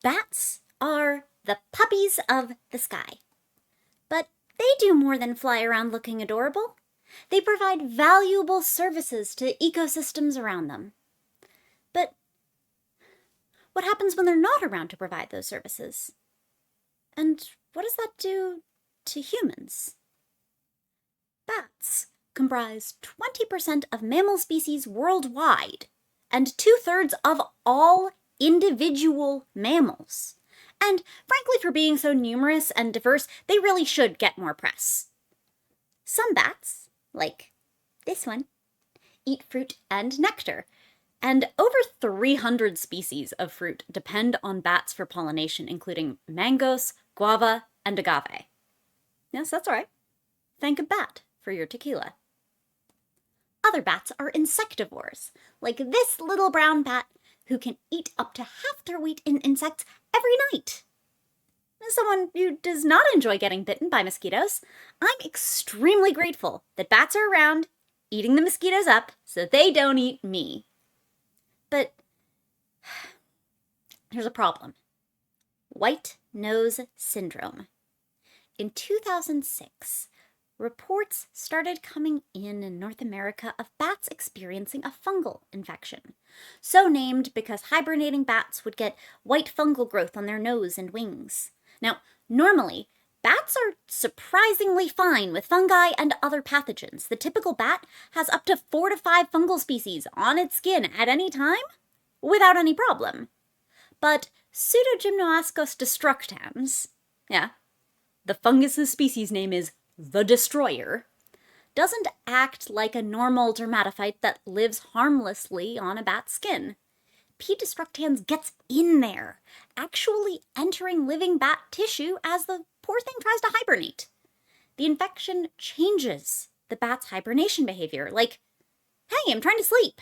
Bats are the puppies of the sky. But they do more than fly around looking adorable. They provide valuable services to ecosystems around them. But what happens when they're not around to provide those services? And what does that do to humans? Bats comprise 20% of mammal species worldwide and 2/3 of all individual mammals. And frankly, for being so numerous and diverse, they really should get more press. Some bats, like this one, eat fruit and nectar, and over 300 species of fruit depend on bats for pollination, including mangoes, guava, and agave. Yes, that's right. Thank a bat for your tequila. Other bats are insectivores, like this little brown bat who can eat up to half their weight in insects every night. As someone who does not enjoy getting bitten by mosquitoes, I'm extremely grateful that bats are around, eating the mosquitoes up so they don't eat me. But there's a problem. White nose syndrome. In 2006, reports started coming in North America of bats experiencing a fungal infection, so named because hibernating bats would get white fungal growth on their nose and wings. Now, normally, bats are surprisingly fine with fungi and other pathogens. The typical bat has up to 4 to 5 fungal species on its skin at any time without any problem. But Pseudogymnoascus destructans, the fungus's species name is the destroyer, doesn't act like a normal dermatophyte that lives harmlessly on a bat's skin. P. destructans gets in there, actually entering living bat tissue as the poor thing tries to hibernate. The infection changes the bat's hibernation behavior, like, hey, I'm trying to sleep.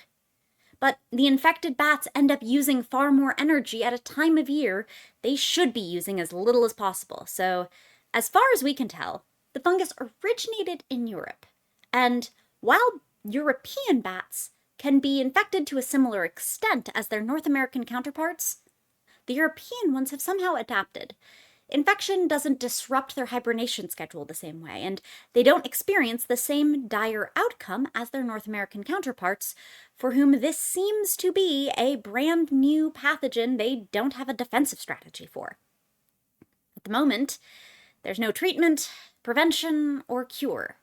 But the infected bats end up using far more energy at a time of year they should be using as little as possible. So, as far as we can tell, the fungus originated in Europe. And while European bats can be infected to a similar extent as their North American counterparts, the European ones have somehow adapted. Infection doesn't disrupt their hibernation schedule the same way, and they don't experience the same dire outcome as their North American counterparts, for whom this seems to be a brand new pathogen they don't have a defensive strategy for. At the moment, there's no treatment, prevention, or cure.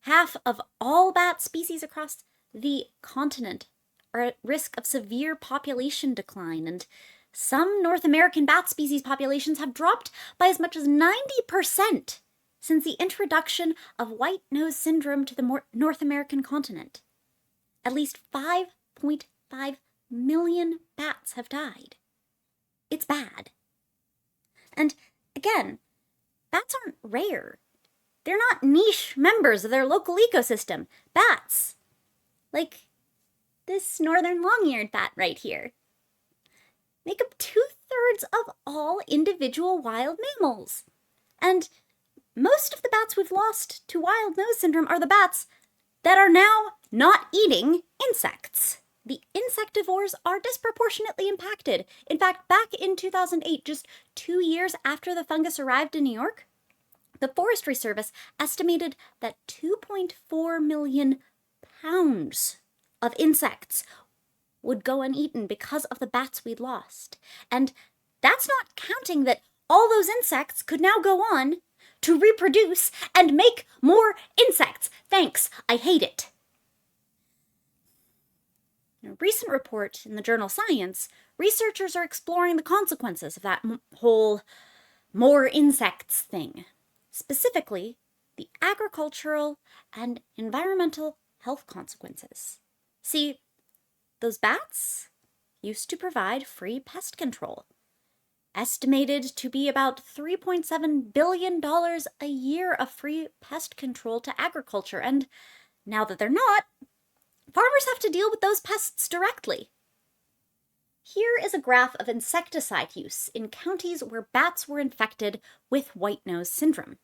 Half of all bat species across the continent are at risk of severe population decline, and some North American bat species populations have dropped by as much as 90% since the introduction of white nose syndrome to the North American continent. At least 5.5 million bats have died. It's bad. And again, bats aren't rare. They're not niche members of their local ecosystem. Bats, like this northern long-eared bat right here, make up 2/3 of all individual wild mammals. And most of the bats we've lost to wild nose syndrome are the bats that are now not eating insects. The insectivores are disproportionately impacted. In fact, back in 2008, just 2 years after the fungus arrived in New York, the Forestry Service estimated that 2.4 million pounds of insects would go uneaten because of the bats we'd lost. And that's not counting that all those insects could now go on to reproduce and make more insects. Thanks, I hate it. In a recent report in the journal Science, researchers are exploring the consequences of that whole more insects thing. Specifically, the agricultural and environmental health consequences. See, those bats used to provide free pest control, estimated to be about $3.7 billion a year of free pest control to agriculture, and now that they're not, farmers have to deal with those pests directly. Here is a graph of insecticide use in counties where bats were infected with white nose syndrome.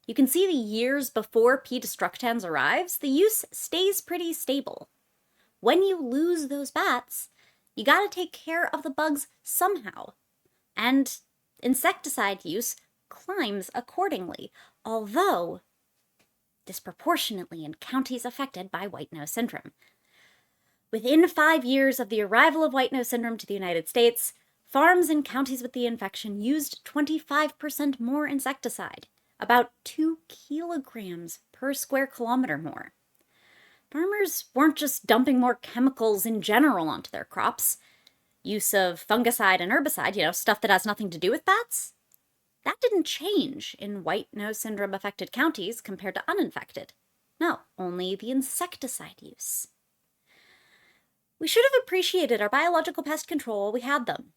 You can see the years before P. destructans arrives, the use stays pretty stable. When you lose those bats, you gotta take care of the bugs somehow. and insecticide use climbs accordingly, although disproportionately in counties affected by white nose syndrome. Within 5 years of the arrival of white nose syndrome to the United States, farms in counties with the infection used 25% more insecticide, about 2 kilograms per square kilometer more. Farmers weren't just dumping more chemicals in general onto their crops. Use of fungicide and herbicide, stuff that has nothing to do with bats, that didn't change in white nose syndrome affected counties compared to uninfected. No, only the insecticide use. We should have appreciated our biological pest control while we had them.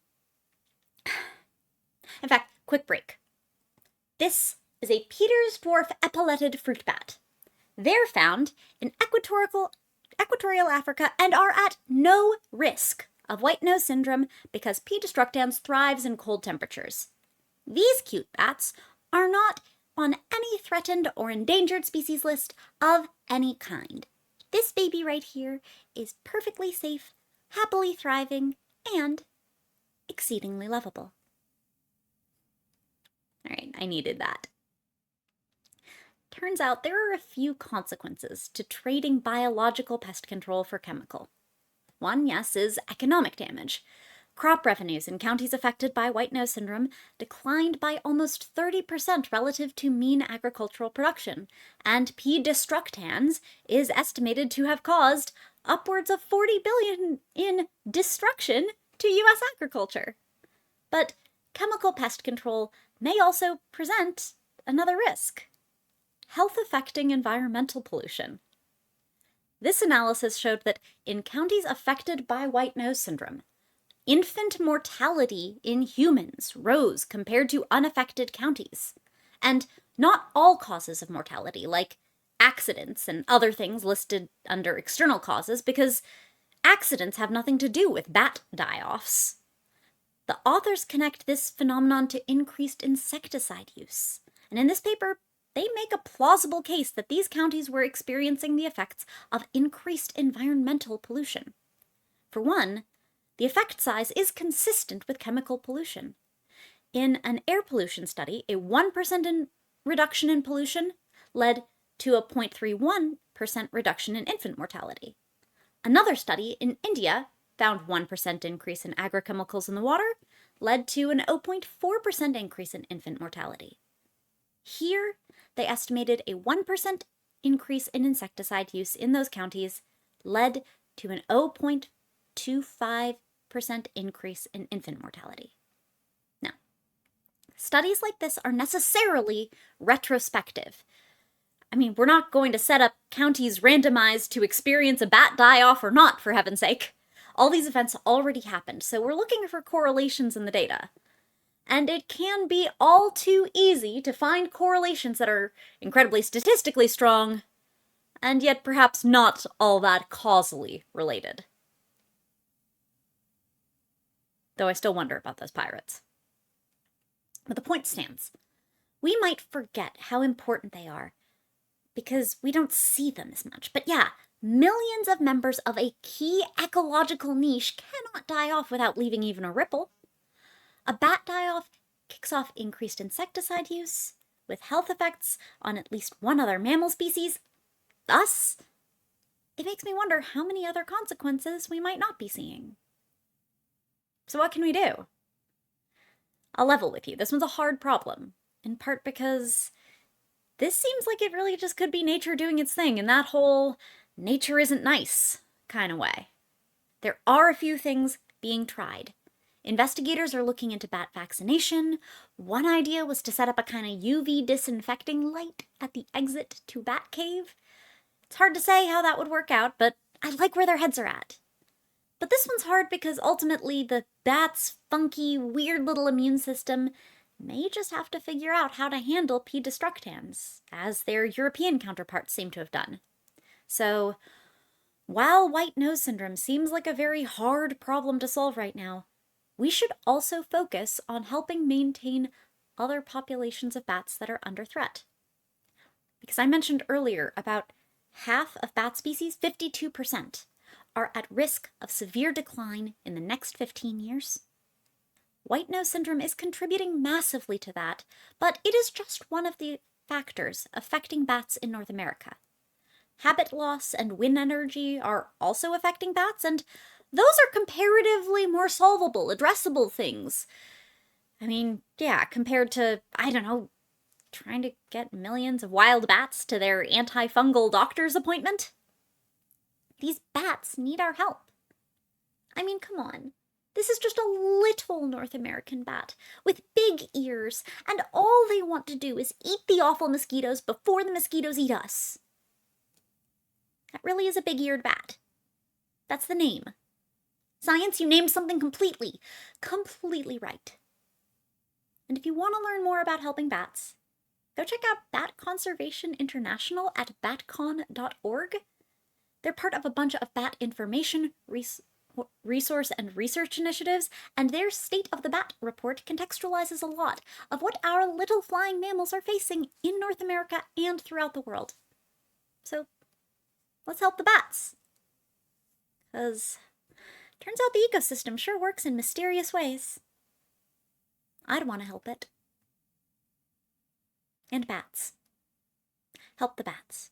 In fact, quick break. This is a Peters dwarf epauletted fruit bat. They're found in equatorial Africa and are at no risk of white nose syndrome because P. destructans thrives in cold temperatures. These cute bats are not on any threatened or endangered species list of any kind. This baby right here is perfectly safe, happily thriving, and exceedingly lovable. All right, I needed that. Turns out there are a few consequences to trading biological pest control for chemical. One, yes, is economic damage. Crop revenues in counties affected by white nose syndrome declined by almost 30% relative to mean agricultural production, and P. destructans is estimated to have caused upwards of $40 billion in destruction to U.S. agriculture. But chemical pest control may also present another risk: health-affecting environmental pollution. This analysis showed that in counties affected by white nose syndrome, infant mortality in humans rose compared to unaffected counties. And not all causes of mortality, like accidents and other things listed under external causes, because accidents have nothing to do with bat die-offs. The authors connect this phenomenon to increased insecticide use. And in this paper, they make a plausible case that these counties were experiencing the effects of increased environmental pollution. For one, the effect size is consistent with chemical pollution. In an air pollution study, a 1% reduction in pollution led to a 0.31% reduction in infant mortality. Another study in India found 1% increase in agrochemicals in the water led to an 0.4% increase in infant mortality. Here, they estimated a 1% increase in insecticide use in those counties led to an 0.25% increase in infant mortality. Now, studies like this are necessarily retrospective. I mean, we're not going to set up counties randomized to experience a bat die-off or not, for heaven's sake. All these events already happened, so we're looking for correlations in the data. And it can be all too easy to find correlations that are incredibly statistically strong, and yet perhaps not all that causally related. Though I still wonder about those pirates. But the point stands. We might forget how important they are because we don't see them as much. But yeah, millions of members of a key ecological niche cannot die off without leaving even a ripple. A bat die-off kicks off increased insecticide use, with health effects on at least one other mammal species. Thus, it makes me wonder how many other consequences we might not be seeing. So what can we do? I'll level with you. This one's a hard problem, in part because this seems like it really just could be nature doing its thing in that whole nature isn't nice kind of way. There are a few things being tried. Investigators are looking into bat vaccination. One idea was to set up a kind of UV disinfecting light at the exit to Bat Cave. It's hard to say how that would work out, but I like where their heads are at. But this one's hard because ultimately the bat's funky, weird little immune system may just have to figure out how to handle P. destructans, as their European counterparts seem to have done. So, while white nose syndrome seems like a very hard problem to solve right now, we should also focus on helping maintain other populations of bats that are under threat. Because I mentioned earlier about half of bat species, 52%, are at risk of severe decline in the next 15 years. White nose syndrome is contributing massively to that, but it is just one of the factors affecting bats in North America. Habit loss and wind energy are also affecting bats, and those are comparatively more solvable, addressable things. I mean, yeah, compared to, I don't know, trying to get millions of wild bats to their antifungal doctor's appointment. These bats need our help. I mean, come on. This is just a little North American bat with big ears, and all they want to do is eat the awful mosquitoes before the mosquitoes eat us. That really is a big-eared bat. That's the name. Science, you named something completely right. And if you want to learn more about helping bats, go check out Bat Conservation International at batcon.org. They're part of a bunch of bat information, resource and research initiatives, and their State of the Bat report contextualizes a lot of what our little flying mammals are facing in North America and throughout the world. So let's help the bats. Because turns out the ecosystem sure works in mysterious ways. I'd want to help it. And bats. Help the bats.